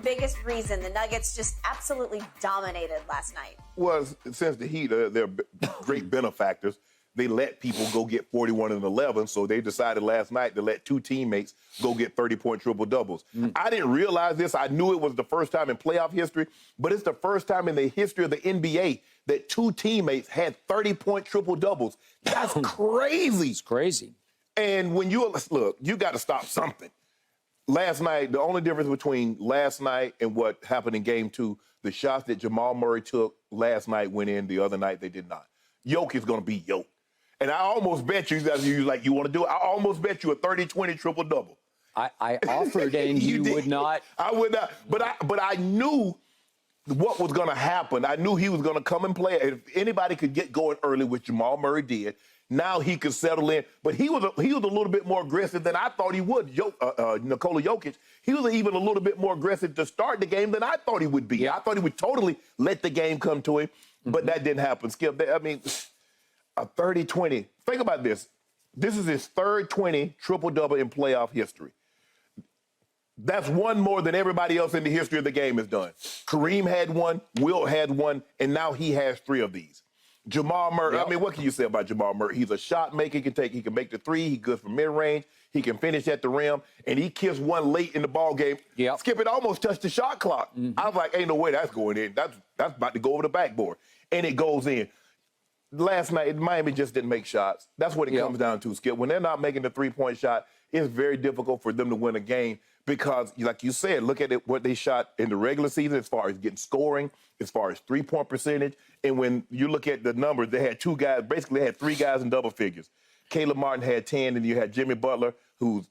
biggest reason the Nuggets just absolutely dominated last night? Well, since the Heat are they're great benefactors, they let people go get 41 and 11, so they decided last night to let two teammates go get 30-point triple-doubles. I didn't realize this. I knew it was the first time in playoff history, but it's the first time in the history of the NBA that two teammates had 30-point triple-doubles. That's crazy. It's crazy. And when look, you got to stop something. Last night, the only difference between last night and what happened in Game 2, the shots that Jamal Murray took last night went in, the other night they did not. Jokić is going to be Jokić. And I almost bet you, you want to do it, I almost bet you a 30-20 triple-double. I offered and you would not. I would not. But I knew what was going to happen. I knew he was going to come and play. If anybody could get going early, which Jamal Murray did, now he could settle in. But he was a little bit more aggressive than I thought he would. Nikola Jokić, he was even a little bit more aggressive to start the game than I thought he would be. Yeah. I thought he would totally let the game come to him, but that didn't happen. Skip, I mean, a 30-20. Think about this. This is his third 20 triple-double in playoff history. That's one more than everybody else in the history of the game has done. Kareem had one, Wilt had one, and now he has three of these. Jamal Murray, I mean, what can you say about Jamal Murray? He's a shot maker. He can make the three. He's good from mid-range. He can finish at the rim, and he kissed one late in the ball game. Yep. Skip, it almost touched the shot clock. I was like, ain't no way that's going in. That's about to go over the backboard, and it goes in. Last night, Miami just didn't make shots. That's what it comes down to, Skip. When they're not making the three-point shot, it's very difficult for them to win a game because, like you said, look at what they shot in the regular season as far as getting scoring, as far as three-point percentage. And when you look at the numbers, they had two guys, basically they had three guys in double figures. Caleb Martin had 10, and you had Jimmy Butler, whose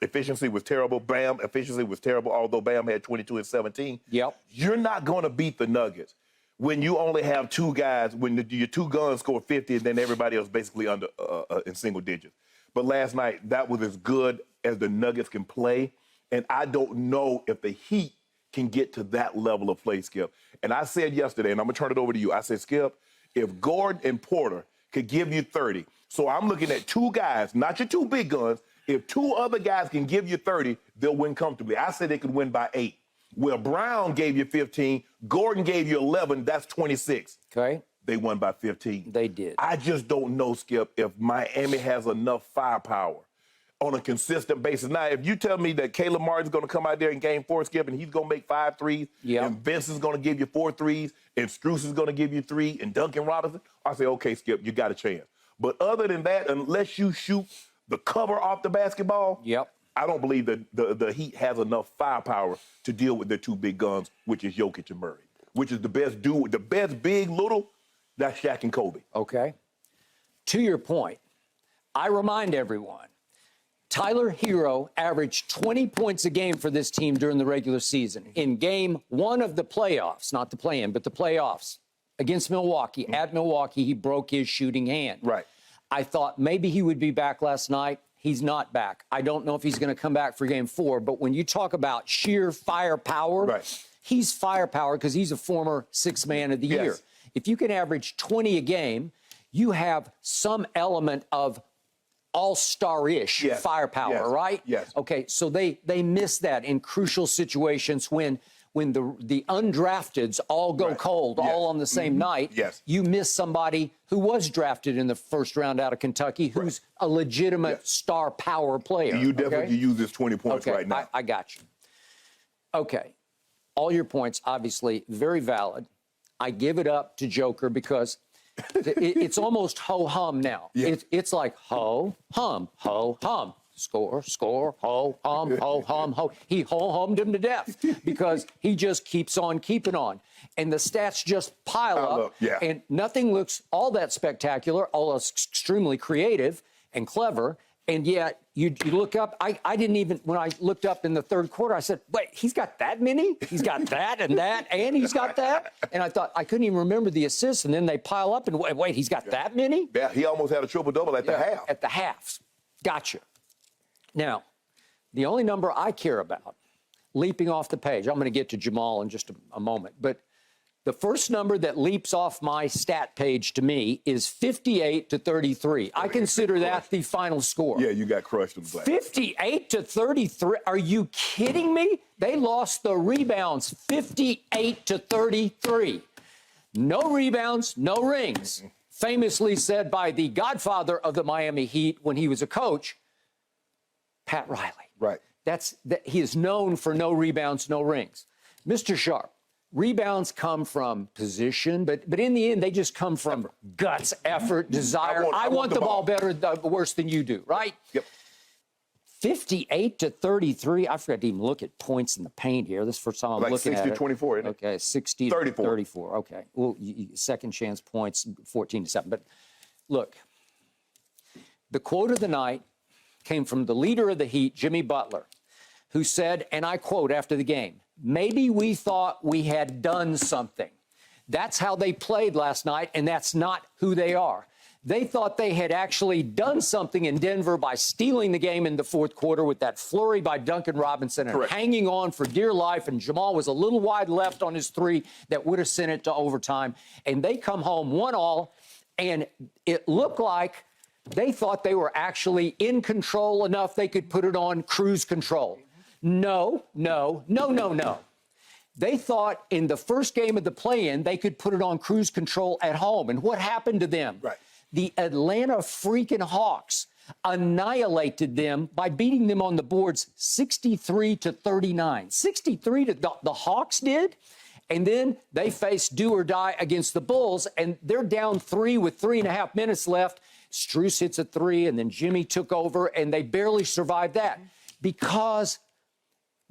efficiency was terrible. Bam efficiency was terrible, although Bam had 22 and 17. Yep. You're not going to beat the Nuggets when you only have two guys, when your two guns score 50, and then everybody else basically under in single digits. But last night, that was as good as the Nuggets can play, and I don't know if the Heat can get to that level of play, Skip. And I said yesterday, and I'm going to turn it over to you, I said, Skip, if Gordon and Porter could give you 30, so I'm looking at two guys, not your two big guns, if two other guys can give you 30, they'll win comfortably. I said they could win by 8. Well, Braun gave you 15, Gordon gave you 11, that's 26. Okay. They won by 15. They did. I just don't know, Skip, if Miami has enough firepower on a consistent basis. Now, if you tell me that Caleb Martin's going to come out there in Game 4, Skip, and he's going to make 5 threes, and Vince is going to give you 4 threes, and Strus is going to give you 3, and Duncan Robinson, I say, okay, Skip, you got a chance. But other than that, unless you shoot the cover off the basketball, I don't believe that the Heat has enough firepower to deal with their two big guns, which is Jokić and Murray, which is the best dude, the best big little, that's Shaq and Kobe. Okay. To your point, I remind everyone, Tyler Hero averaged 20 points a game for this team during the regular season. In Game 1 of the playoffs, not the play-in, but the playoffs, against Milwaukee, at Milwaukee, he broke his shooting hand. Right. I thought maybe he would be back last night. He's not back. I don't know if he's going to come back for Game 4, but when you talk about sheer firepower, he's firepower because he's a former Sixth Man of the Year. If you can average 20 a game, you have some element of all-star-ish firepower, right? Yes. Okay, so they miss that in crucial situations when the undrafteds all go cold, all on the same night. You miss somebody who was drafted in the first round out of Kentucky who's a legitimate star power player. You definitely use this 20 points right now. I got you. Okay. All your points, obviously, very valid. I give it up to Joker because it's almost ho-hum now. It's like ho-hum, ho-hum. Score, score, ho-hum, ho-hum, ho. He ho-hummed him to death because he just keeps on keeping on. And the stats just pile up, and nothing looks all that spectacular, all extremely creative and clever. And yet, you look up, I didn't even, when I looked up in the third quarter, I said, wait, he's got that many? He's got that, and he's got that? And I thought, I couldn't even remember the assists, and then they pile up, and wait, he's got that many? Yeah, he almost had a triple-double at the half. At the halves. Gotcha. Now, the only number I care about, leaping off the page, I'm going to get to Jamal in just a moment, but The first number that leaps off my stat page to me is 58-33. I consider that the final score. Yeah, you got crushed in the glass. 58-33. Are you kidding me? They lost the rebounds 58-33. No rebounds, no rings. Famously said by the godfather of the Miami Heat when he was a coach, Pat Riley. Right. He is known for no rebounds, no rings. Mr. Sharpe, rebounds come from position, but in the end, they just come from guts, effort, desire. I want the ball better, worse than you do, right? Yep. 58-33. I forgot to even look at points in the paint here. This is the first time I'm looking at it. 60-24, isn't it? Okay, 60-34. Okay. Well, second chance points, 14-7. But look, the quote of the night came from the leader of the Heat, Jimmy Butler, who said, and I quote after the game, "Maybe we thought we had done something." That's how they played last night, and that's not who they are. They thought they had actually done something in Denver by stealing the game in the fourth quarter with that flurry by Duncan Robinson and hanging on for dear life, and Jamal was a little wide left on his three that would have sent it to overtime. And they come home 1-1, and it looked like they thought they were actually in control enough they could put it on cruise control. No. They thought in the first game of the play-in they could put it on cruise control at home. And what happened to them? Right. The Atlanta freaking Hawks annihilated them by beating them on the boards 63-39. 63 to the Hawks did. And then they faced do or die against the Bulls, and they're down 3 with 3.5 minutes left. Strus hits a 3, and then Jimmy took over, and they barely survived that because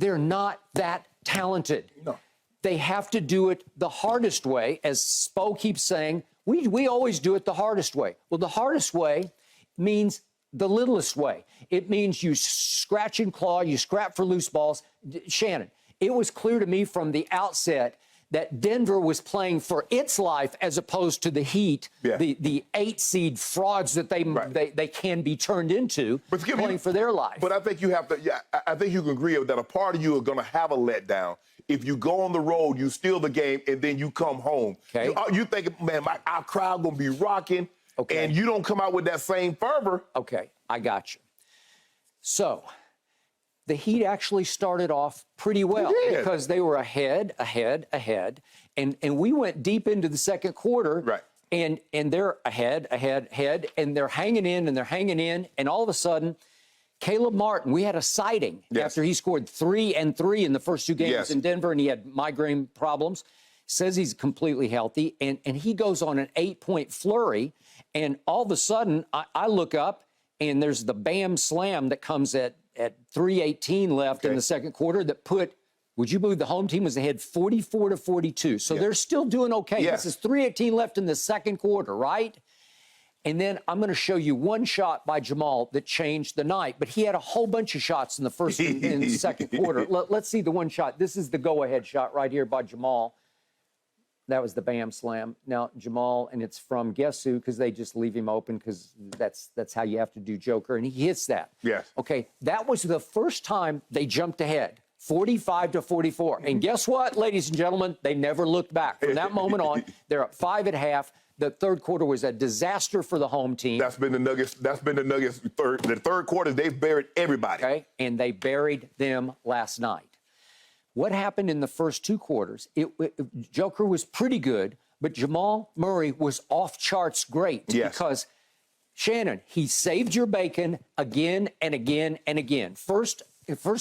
they're not that talented. No. They have to do it the hardest way. As Spo keeps saying, we always do it the hardest way. Well, the hardest way means the littlest way. It means you scratch and claw, you scrap for loose balls. Shannon, it was clear to me from the outset that Denver was playing for its life as opposed to the Heat, the 8-seed frauds that they can be turned into, playing for their life. But I think you have to. Yeah, I think you can agree that a part of you are going to have a letdown if you go on the road, you steal the game, and then you come home. Okay. You think, man, our crowd going to be rocking, and you don't come out with that same fervor. Okay, I got you. So the Heat actually started off pretty well because they were ahead, and we went deep into the second quarter. Right. And they're ahead, and they're hanging in, and all of a sudden, Caleb Martin, we had a sighting after he scored 3 and 3 in the first 2 games in Denver, and he had migraine problems. Says he's completely healthy, and he goes on an 8-point flurry, and all of a sudden, I look up, and there's the bam slam that comes at 3:18 left in the second quarter that put, would you believe the home team was ahead 44-42. So they're still doing okay. This is 3:18 left in the second quarter, right? And then I'm going to show you one shot by Jamal that changed the night, but he had a whole bunch of shots in the first and the second quarter. Let's see the one shot. This is the go-ahead shot right here by Jamal. That was the bam slam. Now, Jamal, and it's from guess who, because they just leave him open because that's how you have to do Joker, and he hits that. Yes. Okay, that was the first time they jumped ahead, 45-44. And guess what, ladies and gentlemen? They never looked back. From that moment on, they're up 5 at half. The third quarter was a disaster for the home team. That's been the Nuggets. The third quarter, they've buried everybody. Okay, and they buried them last night. What happened in the first 2 quarters? Joker was pretty good, but Jamal Murray was off charts great because, Shannon, he saved your bacon again and again and again. First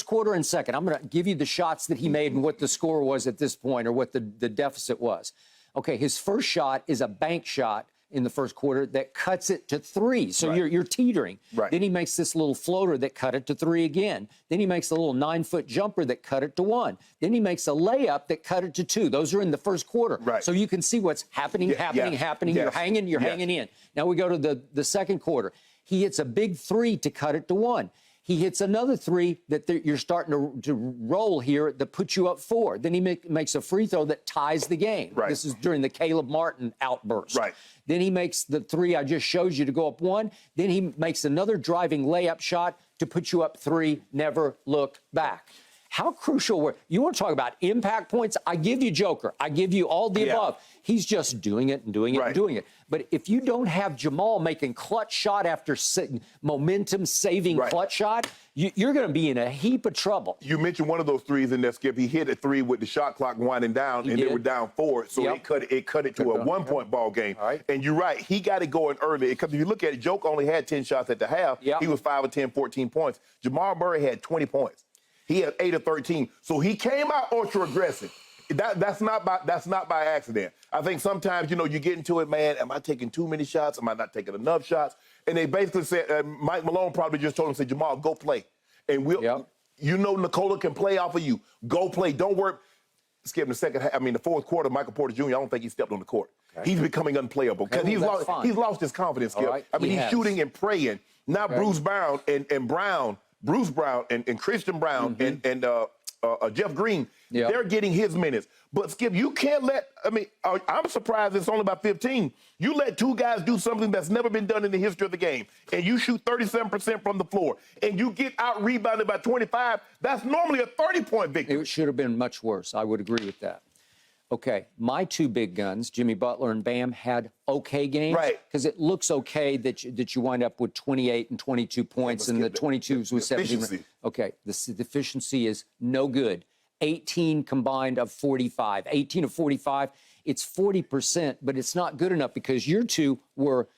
quarter and second, I'm going to give you the shots that he made and what the score was at this point or what the deficit was. Okay, his first shot is a bank shot in the first quarter that cuts it to 3. So you're teetering. Right. Then he makes this little floater that cut it to 3 again. Then he makes a little 9-foot jumper that cut it to 1. Then he makes a layup that cut it to 2. Those are in the first quarter. Right. So you can see what's happening. You're hanging in. Now we go to the second quarter. He hits a big 3 to cut it to 1. He hits another 3 that you're starting to roll here that puts you up 4. Then he makes a free throw that ties the game. Right. This is during the Caleb Martin outburst. Right. Then he makes the 3 I just showed you to go up 1. Then he makes another driving layup shot to put you up 3, never look back. How crucial were you? Want to talk about impact points? I give you Joker. I give you all the above. He's just doing it and doing it and doing it. But if you don't have Jamal making clutch shot after momentum-saving clutch shot, you're going to be in a heap of trouble. You mentioned one of those threes in there, Skip. He hit a three with the shot clock winding down, and they were down 4. So it cut it to a one-point ball game. And you're right. He got it going early. Because if you look at it, Joke only had 10 shots at the half. He was 5 of 10, 14 points. Jamal Murray had 20 points. He had 8 of 13. So he came out ultra aggressive. That's not by accident. I think sometimes, you get into it, man, am I taking too many shots? Am I not taking enough shots? And they basically said, Mike Malone probably just told him, said, Jamal, go play. And Nikola can play off of you. Go play. Don't worry. Skip, the fourth quarter, Michael Porter Jr., I don't think he stepped on the court. He's becoming unplayable because he's lost his confidence, Skip. He's shooting and praying. Now Bruce Brown and Christian Brown and Jeff Green, they're getting his minutes. But, Skip, you can't I'm surprised it's only about 15. You let 2 guys do something that's never been done in the history of the game, and you shoot 37% from the floor, and you get out-rebounded by 25, that's normally a 30-point victory. It should have been much worse. I would agree with that. Okay, my 2 big guns, Jimmy Butler and Bam, had okay games. Because it looks okay that you wind up with 28 and 22 points, and the 22s with 17. Okay, the deficiency is no good. 18 combined of 45. 18 of 45, it's 40%, but it's not good enough because your 2 were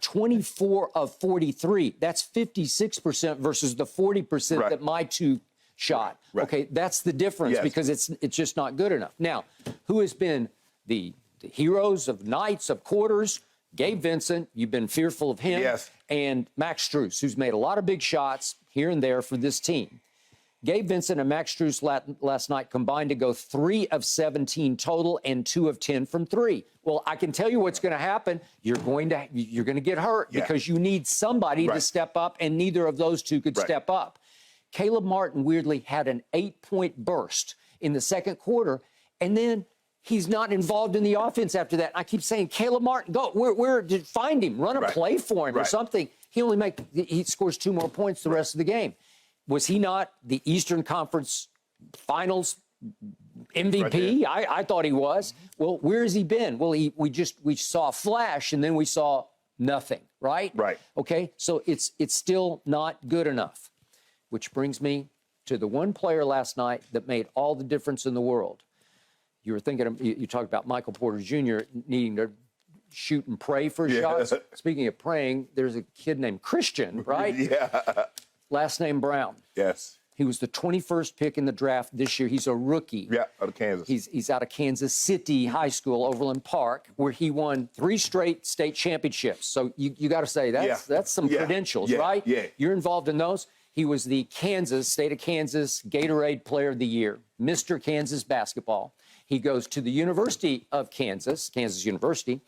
24 of 43. That's 56% versus the 40% that my 2 shot. Okay, that's the difference because it's just not good enough. Now, who has been the heroes of nights, of quarters? Gabe Vincent, you've been fearful of him. And Max Strus, who's made a lot of big shots here and there for this team. Gabe Vincent and Max Strus last night combined to go 3 of 17 total and 2 of 10 from 3. Well, I can tell you what's going to happen. You're going to get hurt because you need somebody to step up, and neither of those 2 could step up. Caleb Martin weirdly had an 8-point burst in the second quarter, and then he's not involved in the offense after that. I keep saying, Caleb Martin, go, where find him, run a play for him or something. He scores 2 more points the rest of the game. Was he not the Eastern Conference Finals MVP? I thought he was. Well, where has he been? Well, we saw a flash, and then we saw nothing, right? Okay, so it's still not good enough. Which brings me to the one player last night that made all the difference in the world. You talked about Michael Porter Jr. needing to shoot and pray for shots. Speaking of praying, there's a kid named Christian, right? Last name Braun. He was the 21st pick in the draft this year. He's a rookie. Out of Kansas. He's out of Kansas City High School, Overland Park, where he won 3 straight state championships. So you got to say that's some credentials, right? You're involved in those. He was the state of Kansas Gatorade Player of the Year, Mr. Kansas basketball. He goes to the University of Kansas University,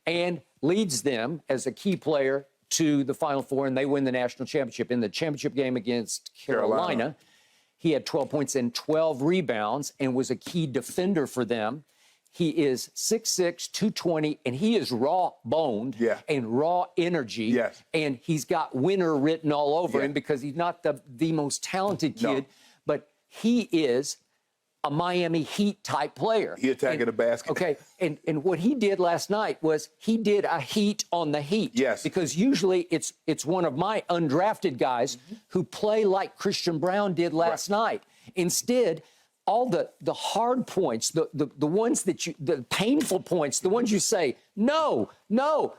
and leads them as a key player to the Final Four, and they win the national championship. In the championship game against Carolina, he had 12 points and 12 rebounds and was a key defender for them. He is 6'6", 220, and he is raw-boned and raw energy. And he's got winner written all over him because he's not the most talented kid, but he is a Miami Heat type player. He attacking the basket. Okay, and what he did last night was he did a heat on the Heat. Because usually it's one of my undrafted guys who play like Christian Brown did last night. Instead, all the hard points, the ones the painful points, the ones you say, no,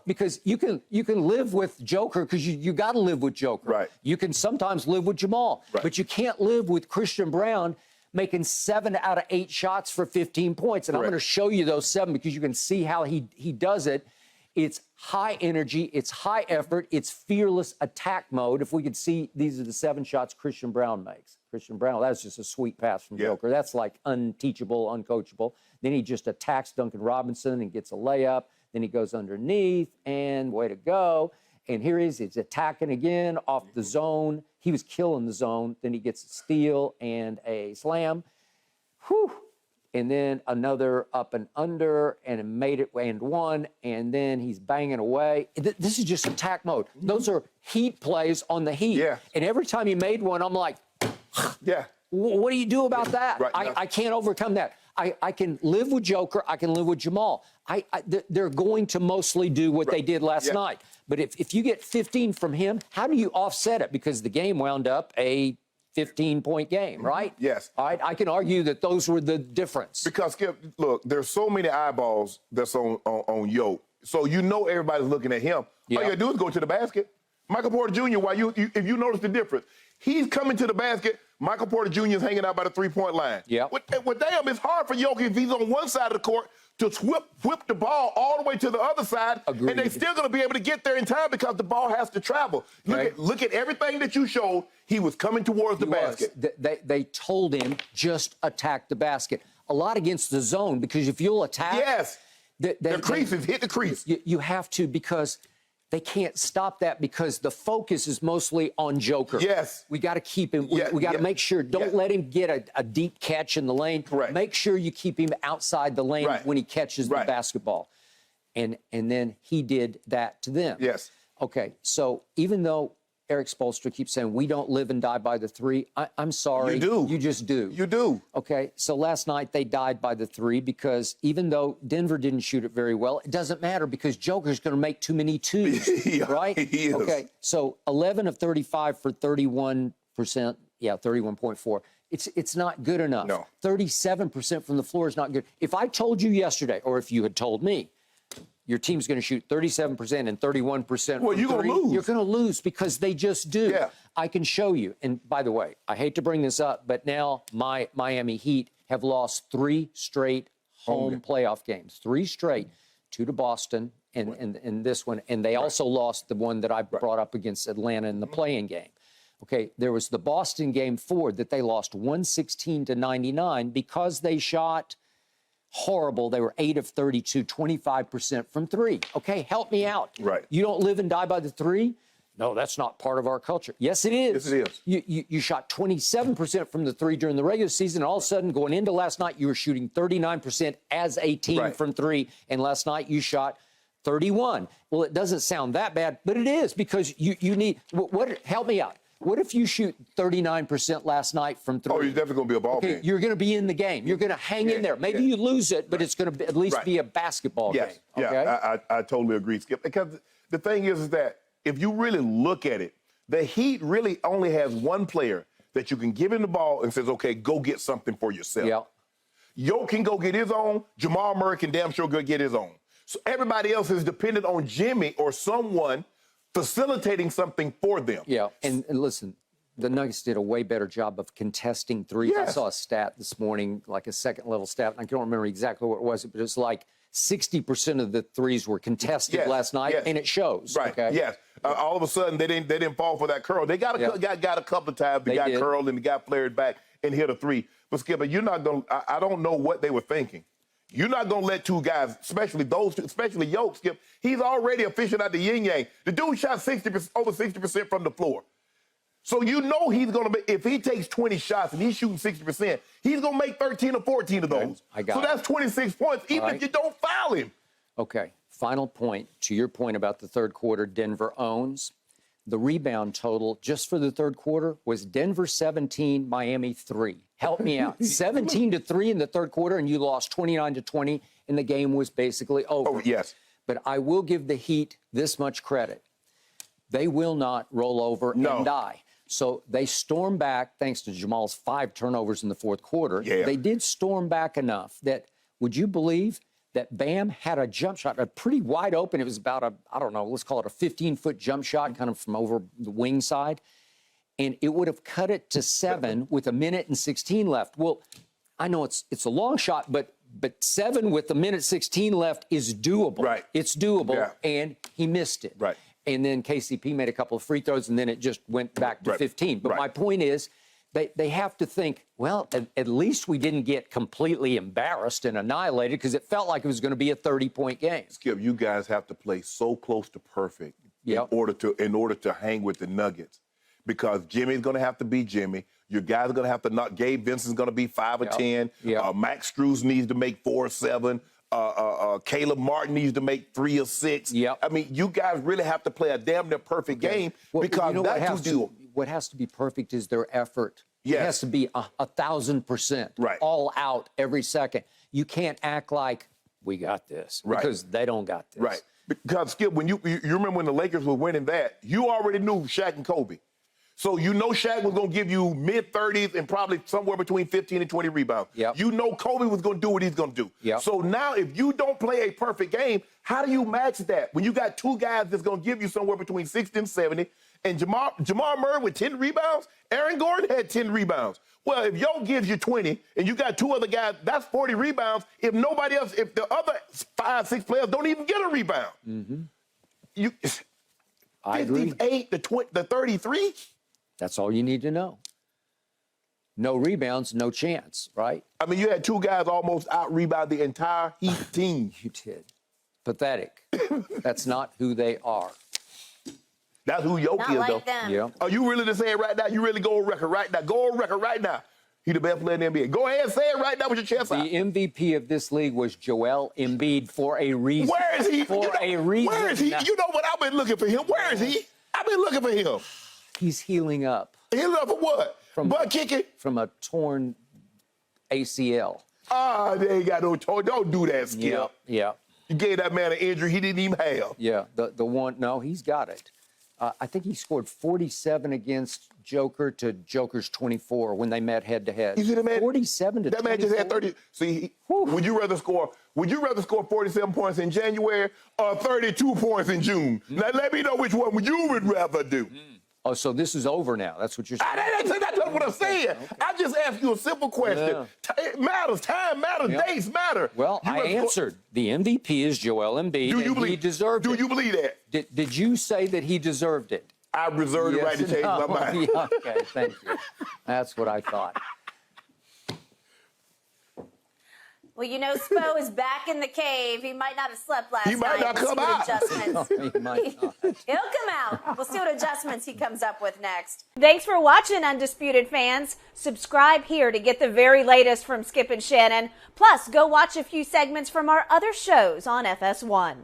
because you can live with Joker because you got to live with Joker. You can sometimes live with Jamal, but you can't live with Christian Brown making 7 out of 8 shots for 15 points. And I'm going to show you those 7 because you can see how he does it. It's high energy, it's high effort, it's fearless attack mode. If we could see, these are the 7 shots Christian Brown makes. Christian Brown, that's just a sweet pass from Joker. That's like unteachable, uncoachable. Then he just attacks Duncan Robinson and gets a layup. Then he goes underneath, and way to go. And here he is, he's attacking again off the zone. He was killing the zone. Then he gets a steal and a slam. Whew. And then another up and under, and made it and one, and then he's banging away. This is just attack mode. Those are Heat plays on the Heat. And every time he made one, I'm like, What do you do about that? Right. I can't overcome that. I can live with Joker. I can live with Jamal. They're going to mostly do what they did last night. But if you get 15 from him, how do you offset it? Because the game wound up a 15-point game, right? Yes. All right. I can argue that those were the difference. Because, Skip, look, there's so many eyeballs that's on Yo. So you know everybody's looking at him. Yeah. All you got to do is go to the basket. Michael Porter Jr., if you notice the difference, he's coming to the basket. Michael Porter Jr. is hanging out by the three-point line. Yeah. Well, damn, it's hard for Jokic if he's on one side of the court to whip the ball all the way to the other side. Agreed. And they're still going to be able to get there in time because the ball has to travel. Okay. Look at everything that you showed. He was coming towards the basket. They told him just attack the basket. A lot against the zone, because if you'll attack. Yes. The creases, hit the crease. You have to, because they can't stop that, because the focus is mostly on Joker. Yes. We got to keep him. We got to make sure. Don't let him get a deep catch in the lane. Correct. Make sure you keep him outside the lane when he catches the basketball. And then he did that to them. Yes. Okay, so even though Eric Spoelstra keeps saying we don't live and die by the three, I'm sorry. You do. You just do. You do. Okay, so last night they died by the three, because even though Denver didn't shoot it very well, it doesn't matter, because Joker's going to make too many twos, right? He is. Okay, so 11 of 35 for 31%. Yeah, 31.4. It's not good enough. No. 37% from the floor is not good. If I told you yesterday, or if you had told me, your team's going to shoot 37% and 31%. Well, you're going to lose. You're going to lose, because they just do. Yeah. I can show you. And by the way, I hate to bring this up, but now my Miami Heat have lost 3 straight home playoff games. 3 straight, 2 to Boston and this one. And they also lost the one that I brought up against Atlanta in the play-in game. Okay, there was the Boston game 4 that they lost 116-99 because they shot horrible. They were 8 of 32, 25% from 3. Okay, help me out. Right. You don't live and die by the 3? No, that's not part of our culture. Yes, it is. Yes, it is. You shot 27% from the 3 during the regular season, and all of a sudden, going into last night, you were shooting 39% as a team from 3, and last night you shot 31. Well, it doesn't sound that bad, but it is, because you need help me out. What if you shoot 39% last night from 3? Oh, you're definitely going to be a ball game. You're going to be in the game. You're going to hang in there. Maybe you lose it, but it's going to at least be a basketball game. Okay? Yeah, I totally agree, Skip. Because the thing is that if you really look at it, the Heat really only has one player that you can give him the ball and says, okay, go get something for yourself. Yeah. Yo can go get his own. Jamal Murray can damn sure go get his own. So everybody else is dependent on Jimmy or someone facilitating something for them. Yeah, and listen, the Nuggets did a way better job of contesting threes. Yes. I saw a stat this morning, like a second-level stat. I don't remember exactly what it was, but it's like 60% of the threes were contested last night, and it shows. Right. Okay? Yes. All of a sudden, they didn't fall for that curl. They got a couple of times. They got curled and they got flared back and hit a 3. But Skipper, you're not going. I don't know what they were thinking. You're not going to let 2 guys, especially those two, especially Jokić, Skip. He's already a fishing out the yin-yang. The dude shot over 60% from the floor. So you know he's going to be, if he takes 20 shots and he's shooting 60%, he's going to make 13 or 14 of those. So that's 26 points, even if you don't foul him. Okay, final point. To your point about the third quarter, Denver owns. The rebound total just for the third quarter was Denver 17, Miami 3. Help me out. 17-3 in the third quarter, and you lost 29-20, and the game was basically over. Oh, yes. But I will give the Heat this much credit. They will not roll over and die. So they stormed back, thanks to Jamal's 5 turnovers in the fourth quarter. Yeah. They did storm back enough that, would you believe that Bam had a jump shot, a pretty wide open. It was about I don't know, let's call it a 15-foot jump shot, kind of from over the wing side. And it would have cut it to 7 with 1:16 left. Well, I know it's a long shot, but 7 with 1:16 left is doable. Right. It's doable, and he missed it. Right. And then KCP made a couple of free throws, and then it just went back to 15. But my point is, they have to think, well, at least we didn't get completely embarrassed and annihilated, because it felt like it was going to be a 30-point game. Skip, you guys have to play so close to perfect in order to hang with the Nuggets, because Jimmy's going to have to be Jimmy. Your guys are going to have to knock. Gabe Vincent's going to be 5 or 10. Max Strus needs to make 4 or 7. Caleb Martin needs to make 3 or 6. I mean, you guys really have to play a damn near perfect game, because that's what has to be perfect is their effort Yes. It has to be 1,000%, Right. all out every second. You can't act like we got this because they don't got this. Right. Because, Skip, when you remember when the Lakers were winning that, you already knew Shaq and Kobe. So you know Shaq was going to give you mid-30s and probably somewhere between 15 and 20 rebounds. Yep. You know Kobe was going to do what he's going to do. Yep. So now if you don't play a perfect game, how do you match that? When you got two guys that's going to give you somewhere between 60 and 70, and Jamal Murray with 10 rebounds, Aaron Gordon had 10 rebounds. Well, if Yo gives you 20 and you got two other guys, that's 40 rebounds. If nobody else, if the other 5, 6 players don't even get a rebound. Mm-hmm. I agree. 58 to 33? That's all you need to know. No rebounds, no chance, right? I mean, you had two guys almost out-rebound the entire Heat team. You did. Pathetic. That's not who they are. That's who Jokić Not is, like though. them. Yeah. Are you really to say it right now? You really go on record right now. Go on record right now. He the best player in the NBA. Go ahead and say it right now with your chest out. The MVP of this league was Joel Embiid for a reason. Where is he? For a reason. Where is he? Now, You know what? I've been looking for him. Where is he? I've been looking for him. he's healing up He looking for what? Butt kicking? from a torn ACL. Ah, they ain't got no toy. Don't do that, Skip. Yeah. You gave that man an injury he didn't even have. Yeah. The one, no, he's got it. I think he scored 47 against Joker to Joker's 24 when they met head to head. You see that man? 47 to That 24. man just had 30. See, would you rather score 47 points in January or 32 points in June? Now let me know which one you would rather do. Oh, so this is over now. That's what you're saying. That's what I'm saying. Okay. I just asked you a simple question. Yeah. It matters. Time matters. Yeah. Dates matter. Well, You I rather score- answered. The MVP is Joel Embiid, Do you and believe? he deserved Do it. you believe that? Did you say that he deserved it? I reserve the right to change my mind. Yeah, okay, thank you. That's what I thought. Well, you know, Spo is back in the cave. He might not have slept last night. He might not We'll come see what out. Adjustments. He might not. He'll come out. We'll see what adjustments he comes up with next. Thanks for watching, Undisputed fans. Subscribe here to get the very latest from Skip and Shannon. Plus, go watch a few segments from our other shows on FS1.